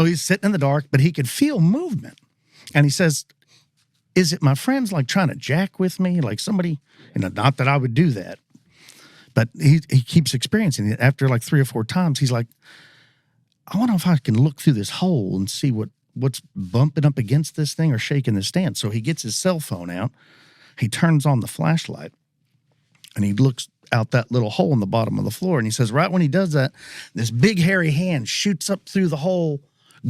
So he's sitting in the dark, but he could feel movement. And he says, is it my friends like trying to jack with me? Like somebody, and not that I would do that. But he keeps experiencing it. After like 3 or 4 times, he's like, I wonder if I can look through this hole and see what's bumping up against this thing or shaking the stand. So he gets his cell phone out. He turns on the flashlight, and he looks out that little hole in the bottom of the floor. And he says, right when he does that, this big hairy hand shoots up through the hole,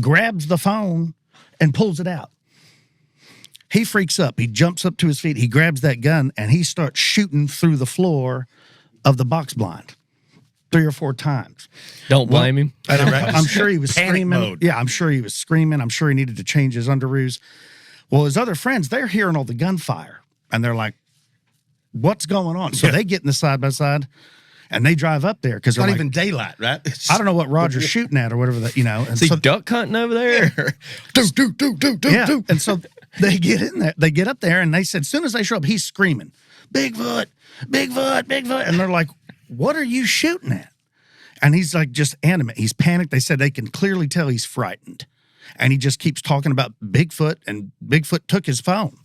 grabs the phone, and pulls it out. He freaks up. He jumps up to his feet. He grabs that gun, and he starts shooting through the floor of the box blind 3 or 4 times. Don't blame him. I'm sure he was Panic screaming. mode. Yeah, I'm sure he was screaming. I'm sure he needed to change his underoos. Well, his other friends, they're hearing all the gunfire, and they're like, what's going on? So they get in the side-by-side, and they drive up there because It's not even daylight, right? I don't know what Roger's shooting at or whatever that, And Is he duck hunting over there? Yeah. And so they get in there, they get up there, and they said, as soon as they show up, he's screaming, Bigfoot, Bigfoot, Bigfoot. And they're like, what are you shooting at? And he's like just animate. He's panicked. They said they can clearly tell he's frightened. And he just keeps talking about Bigfoot, and Bigfoot took his phone.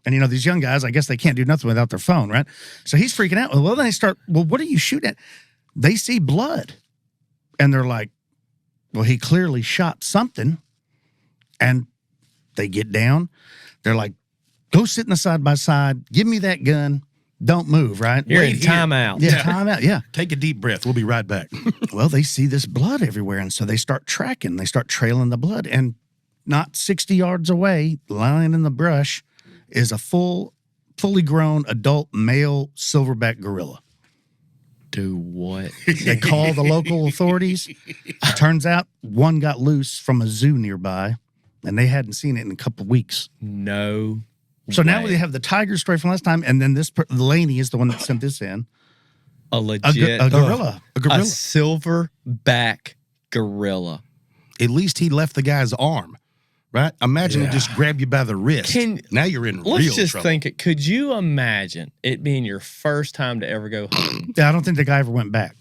And, these young guys, I guess they can't do nothing without their phone, right? So he's freaking out. Well, then they start, what are you shooting at? They see blood. And they're like, well, he clearly shot something. And they get down. They're like, go sit in the side-by-side. Give me that gun. Don't move, right? You're in timeout. Yeah, timeout, yeah. Take a deep breath. We'll be right back. Well, they see this blood everywhere, and so they start tracking. They start trailing the blood, and not 60 yards away, lying in the brush, is a fully grown adult male silverback gorilla. Do what? They call the local authorities. Turns out one got loose from a zoo nearby, and they hadn't seen it in a couple of weeks. No. So now they have the tiger story from last time, and then Laney is the one that sent this in. A legit a gorilla. A silverback gorilla. At least he left the guy's arm, right? Imagine he just grabbed you by the wrist. Now you're in real trouble. Let's just think it. Could you imagine it being your first time to ever go hunting? Yeah, I don't think the guy ever went back.